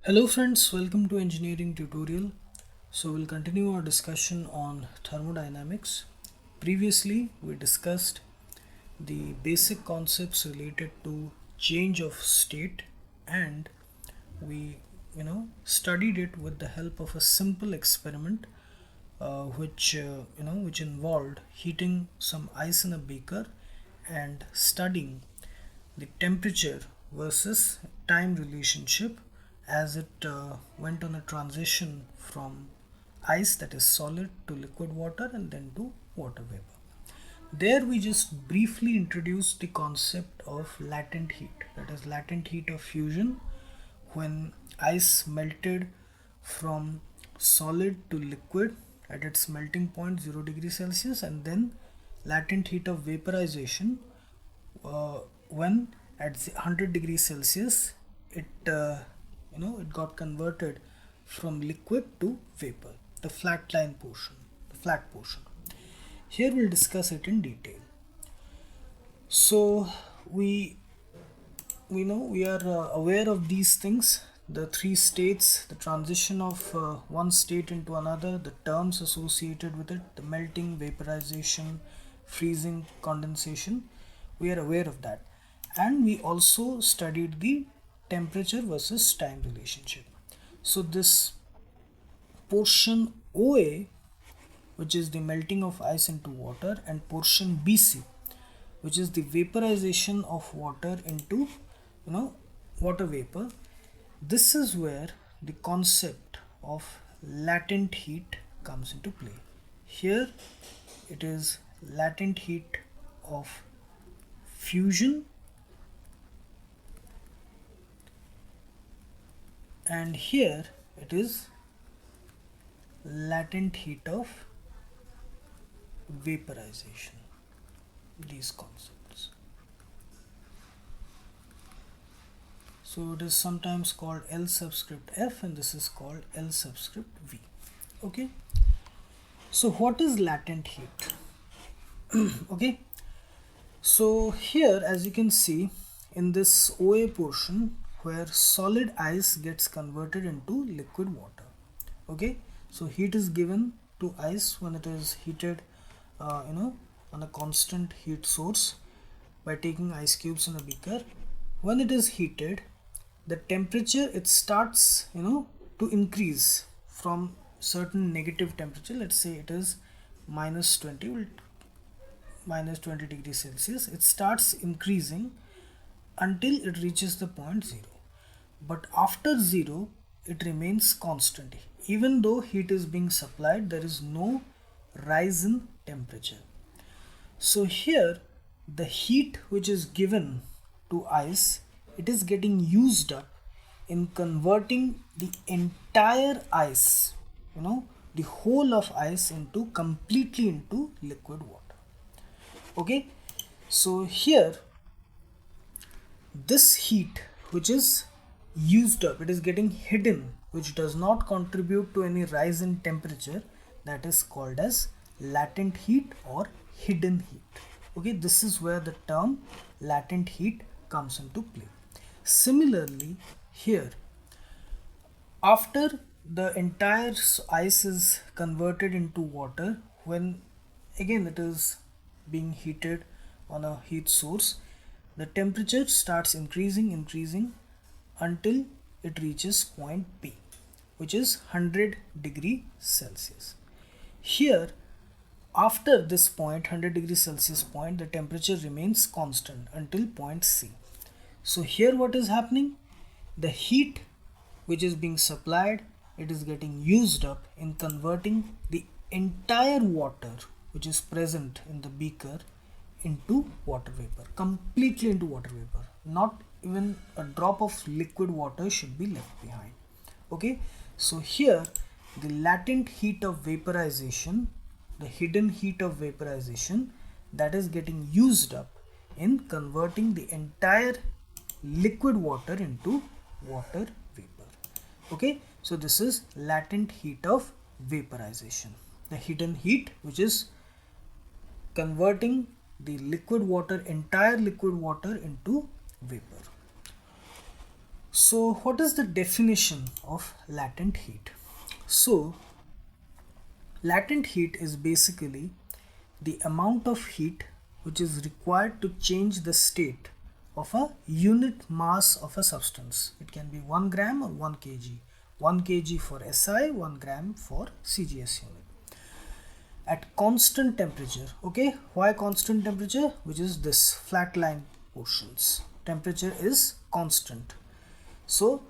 Hello friends, welcome to engineering tutorial. So we'll continue our discussion on thermodynamics. Previously we discussed the basic concepts related to change of state, and we studied it with the help of a simple experiment which involved heating some ice in a beaker and studying the temperature versus time relationship as it went on a transition from ice, that is solid, to liquid water and then to water vapor. There we just briefly introduced the concept of latent heat, that is latent heat of fusion, when ice melted from solid to liquid at its melting point 0 degrees Celsius, and then latent heat of vaporization uh, when at 100 degrees Celsius it got converted from liquid to vapor, the flat portion. Here we'll discuss it in detail. So we we are aware of these things, the three states, the transition of one state into another, the terms associated with it, the melting, vaporization, freezing, condensation. We are aware of that, and we also studied the temperature versus time relationship. So this portion OA, which is the melting of ice into water, and portion BC, which is the vaporization of water into water vapor, this is where the concept of latent heat comes into play. Here it is latent heat of fusion, and here it is latent heat of vaporization, these concepts. So it is sometimes called L subscript F, and this is called L subscript V. Okay, so what is latent heat? Okay, so here as you can see in this OA portion, where solid ice gets converted into liquid water. Okay, so heat is given to ice when it is heated on a constant heat source by taking ice cubes in a beaker. When it is heated, the temperature, it starts to increase from certain negative temperature. Let's say it is minus 20 degrees Celsius. It starts increasing until it reaches the point 0, but after 0 it remains constant. Even though heat is being supplied, there is no rise in temperature. So here the heat which is given to ice, it is getting used up in converting the entire ice, the whole of ice, into completely into liquid water. Okay, so here this heat which is used up, it is getting hidden, which does not contribute to any rise in temperature, that is called as latent heat or hidden heat. Okay, this is where the term latent heat comes into play. Similarly, here after the entire ice is converted into water, when again it is being heated on a heat source, the temperature starts increasing until it reaches point P, which is 100 degree Celsius. Here after this point, 100 degrees Celsius point, the temperature remains constant until point C. So here what is happening? The heat which is being supplied, it is getting used up in converting the entire water which is present in the beaker into water vapor, completely into water vapor. Not even a drop of liquid water should be left behind. Okay, so here the latent heat of vaporization, the hidden heat of vaporization, that is getting used up in converting the entire liquid water into water vapor. Okay, so this is latent heat of vaporization, the hidden heat which is converting the entire liquid water into vapor. So what is the definition of latent heat? So latent heat is basically the amount of heat which is required to change the state of a unit mass of a substance. It can be 1 gram or 1 kg. 1 kg for SI, 1 gram for CGS unit. At constant temperature, okay? Why constant temperature? Which is this flat line portions. Temperature is constant. So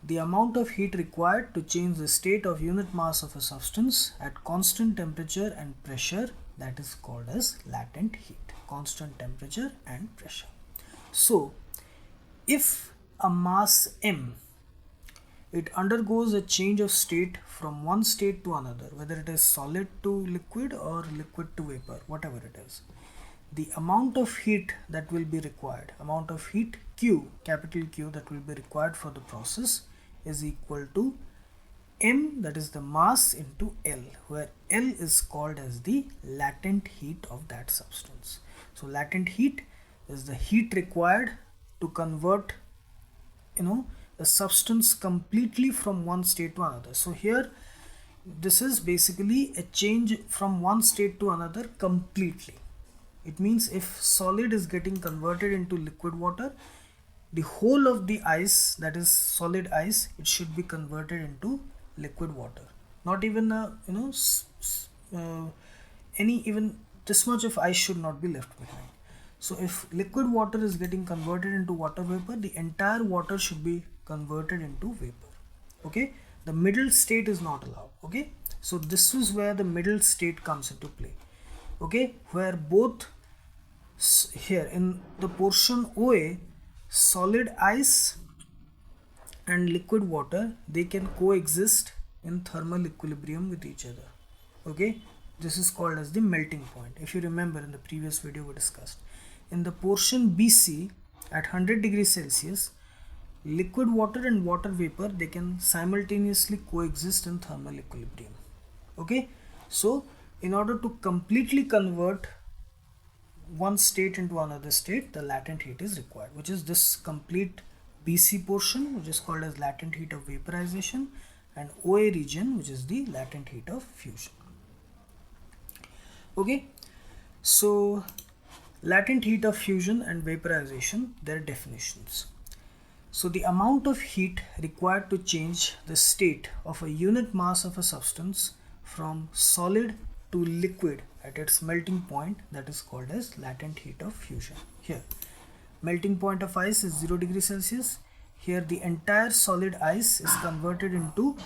the amount of heat required to change the state of unit mass of a substance at constant temperature and pressure, that is called as latent heat. Constant temperature and pressure. So if a mass m, it undergoes a change of state from one state to another, whether it is solid to liquid or liquid to vapor, whatever it is, the amount of heat that will be required, amount of heat Q, capital Q, that will be required for the process is equal to m, that is the mass, into L, where L is called as the latent heat of that substance. So latent heat is the heat required to convert the substance completely from one state to another. So here this is basically a change from one state to another completely. It means if solid is getting converted into liquid water, the whole of the ice, that is solid ice, it should be converted into liquid water. Not even any even this much of ice should not be left behind. So if liquid water is getting converted into water vapor, the entire water should be converted into vapor. Okay, the middle state is not allowed. Okay, so this is where the middle state comes into play. Okay, where both here in the portion OA, solid ice and liquid water, they can coexist in thermal equilibrium with each other. Okay, this is called as the melting point. If you remember, in the previous video we discussed, in the portion BC at 100 degrees Celsius, liquid water and water vapor, they can simultaneously coexist in thermal equilibrium. Okay, so in order to completely convert one state into another state, the latent heat is required, which is this complete BC portion, which is called as latent heat of vaporization, and OA region, which is the latent heat of fusion. Okay, so latent heat of fusion and vaporization, their definitions. So the amount of heat required to change the state of a unit mass of a substance from solid to liquid at its melting point, that is called as latent heat of fusion. Here, melting point of ice is 0 degrees Celsius. Here the entire solid ice is converted into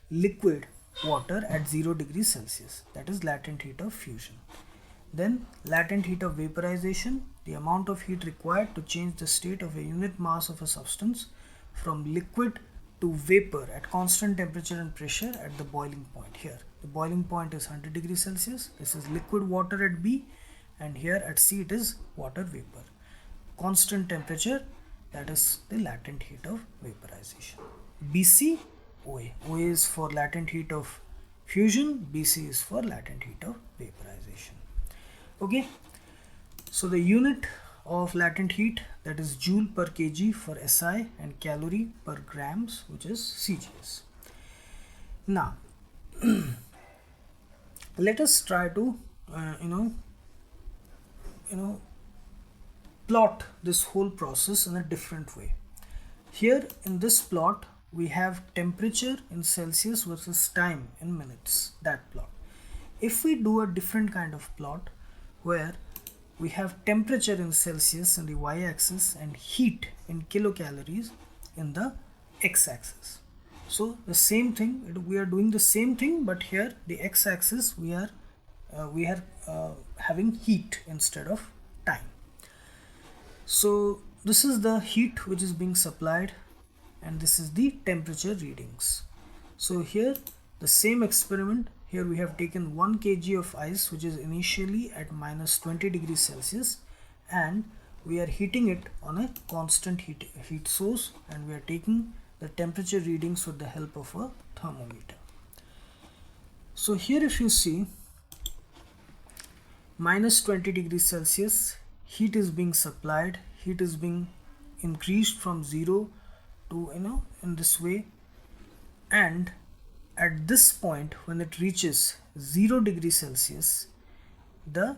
liquid water at 0 degrees Celsius. That is latent heat of fusion. Then latent heat of vaporization, the amount of heat required to change the state of a unit mass of a substance from liquid to vapor at constant temperature and pressure at the boiling point. Here the boiling point is 100 degrees Celsius. This is liquid water at B, and here at C it is water vapor. Constant temperature, that is the latent heat of vaporization. BC, OA. OA is for latent heat of fusion, BC is for latent heat of vaporization. Okay, so the unit of latent heat, that is joule per kg for SI, and calorie per grams, which is CGS. Now let us try to plot this whole process in a different way. Here in this plot we have temperature in Celsius versus time in minutes, that plot. If we do a different kind of plot where we have temperature in Celsius in the y-axis and heat in kilocalories in the x-axis. So the same thing, we are doing the same thing, but here the x-axis we are having heat instead of time. So this is the heat which is being supplied, and this is the temperature readings. So here the same experiment, here we have taken 1 kg of ice which is initially at minus 20 degrees Celsius, and we are heating it on a constant heat source, and we are taking the temperature readings with the help of a thermometer. So here if you see, minus 20 degrees Celsius, heat is being supplied, heat is being increased from 0 to, in this way, and at this point when it reaches 0 degree Celsius, the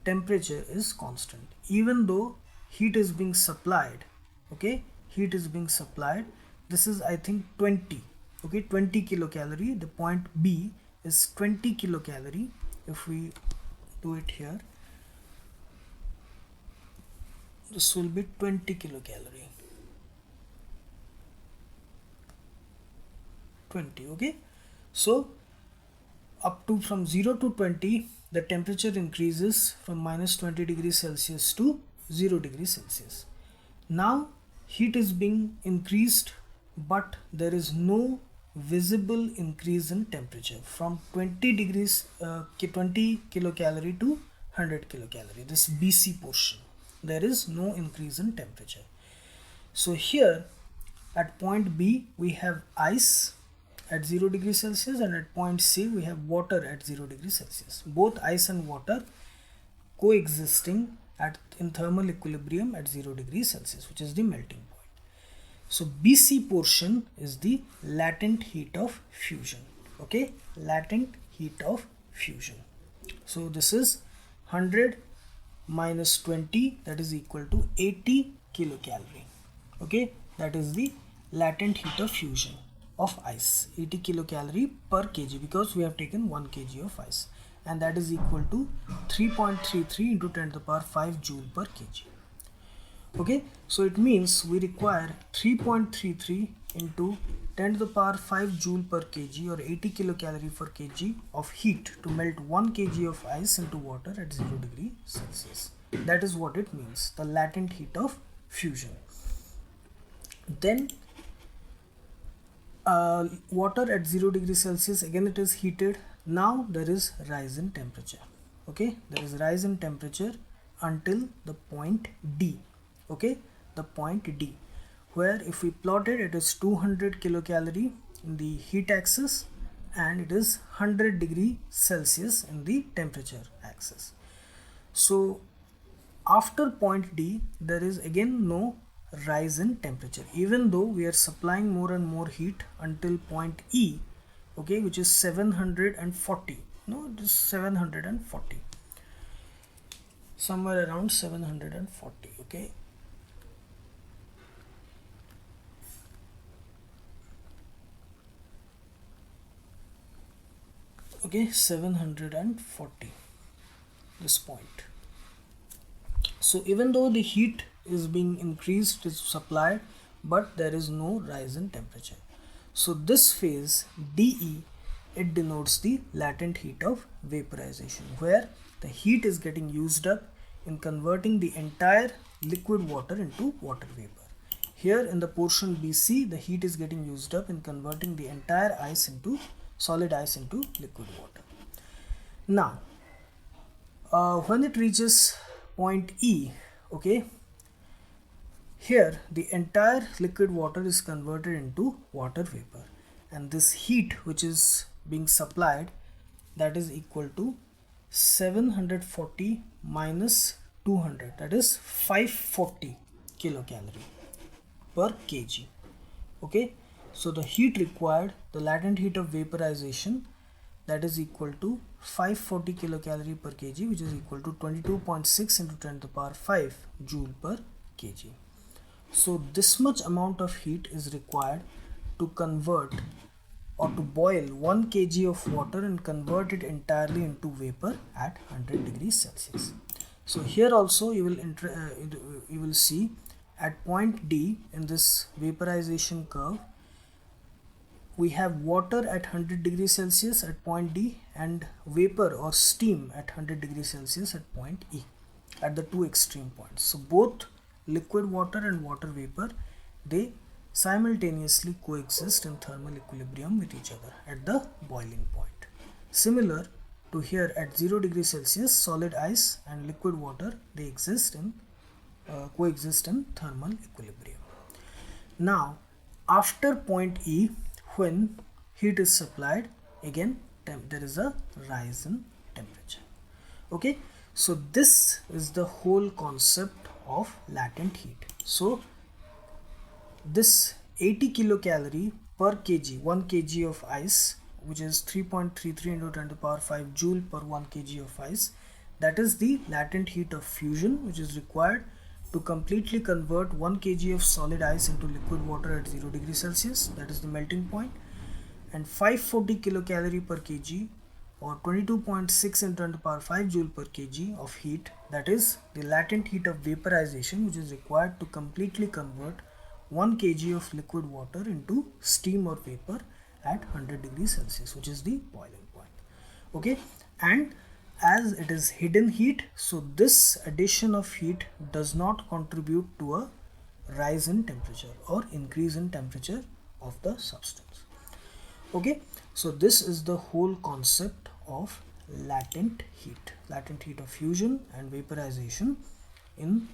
temperature is constant even though heat is being supplied. Okay, heat is being supplied. This is, I think, 20. Okay, 20 kilocalorie. The point B is 20 kilocalorie. If we do it here, this will be 20 kilocalorie. 20. Okay, so up to from 0 to 20, the temperature increases from minus 20 degrees Celsius to 0 degrees Celsius. Now heat is being increased, but there is no visible increase in temperature from 20 degrees 20 kilocalorie to 100 kilocalorie. This BC portion, there is no increase in temperature. So here at point B we have ice at 0 degrees Celsius, and at point C we have water at 0 degrees Celsius. Both ice and water coexisting in thermal equilibrium at 0 degrees Celsius, which is the melting point. So BC portion is the latent heat of fusion. Okay, latent heat of fusion. So this is 100 minus 20, that is equal to 80 kilocalorie. Okay, that is the latent heat of fusion of ice, 80 kilocalorie per kg, because we have taken 1 kg of ice, and that is equal to 3.33 into 10 to the power 5 joule per kg. Okay, so it means we require 3.33 into 10 to the power 5 joule per kg, or 80 kilocalorie per kg of heat to melt 1 kg of ice into water at 0 degree Celsius. That is what it means, the latent heat of fusion. Then water at 0 degree Celsius, again it is heated. Now there is rise in temperature. Okay, there is rise in temperature until the point D. Okay, the point D, where if we plot it, it is 200 kilocalorie in the heat axis and it is 100 degree Celsius in the temperature axis. So after point D there is again no rise in temperature, even though we are supplying more and more heat until point E, okay, which is 740. No, it is 740, somewhere around 740. Okay, okay, 740, this point. So even though the heat is being increased, is supplied, but there is no rise in temperature. So this phase DE, it denotes the latent heat of vaporization, where the heat is getting used up in converting the entire liquid water into water vapor. Here in the portion BC, the heat is getting used up in converting the entire ice into solid ice into liquid water. Now when it reaches point E, okay, here the entire liquid water is converted into water vapor, and this heat which is being supplied, that is equal to 740 minus 200, that is 540 kilocalorie per kg. Okay, so the heat required, the latent heat of vaporization, that is equal to 540 kilocalorie per kg, which is equal to 22.6 into 10 to the power 5 joule per kg. So this much amount of heat is required to convert or to boil 1 kg of water and convert it entirely into vapor at 100 degrees Celsius. So here also you will see at point D in this vaporization curve, we have water at 100 degrees Celsius at point D and vapor or steam at 100 degrees Celsius at point E, at the two extreme points. So both liquid water and water vapor, they simultaneously coexist in thermal equilibrium with each other at the boiling point. Similar to here at 0 degrees Celsius, solid ice and liquid water, they exist in coexist in thermal equilibrium. Now after point E, when heat is supplied, again there is a rise in temperature. Okay, so this is the whole concept of latent heat. So this 80 kilocalorie per kg, 1 kg of ice, which is 3.33 into 10 to the power 5 joule per 1 kg of ice. That is the latent heat of fusion, which is required to completely convert 1 kg of solid ice into liquid water at 0 degrees Celsius. That is the melting point. And 540 kilocalorie per kg, or 22.6 into 10 to the power 5 joule per kg of heat, that is the latent heat of vaporization, which is required to completely convert 1 kg of liquid water into steam or vapor at 100 degrees Celsius, which is the boiling point. Okay, and as it is hidden heat, so this addition of heat does not contribute to a rise in temperature or increase in temperature of the substance. Okay, so this is the whole concept of latent heat of fusion and vaporization in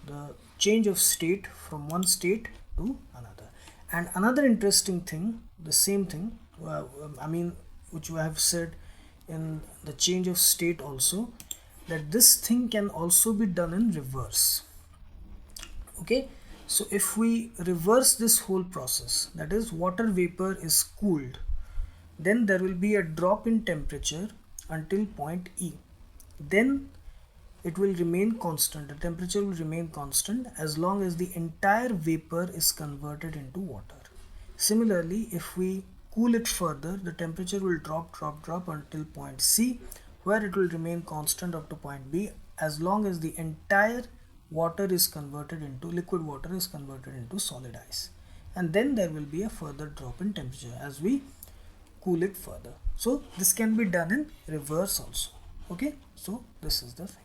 the change of state from one state to another. And another interesting thing, the same thing, which I have said in the change of state also, that this thing can also be done in reverse. Okay, so if we reverse this whole process, that is water vapor is cooled, then there will be a drop in temperature until point E. Then it will remain constant, the temperature will remain constant as long as the entire vapor is converted into water. Similarly, if we cool it further, the temperature will drop until point C, where it will remain constant up to point B as long as the entire water is converted into liquid water is converted into solid ice. And then there will be a further drop in temperature as we cool it further. So this can be done in reverse also. Okay, so this is the thing.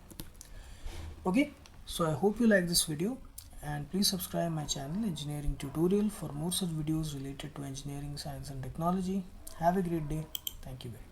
Okay, so I hope you like this video, and please subscribe my channel Engineering Tutorial for more such videos related to engineering, science and technology. Have a great day. Thank you very much.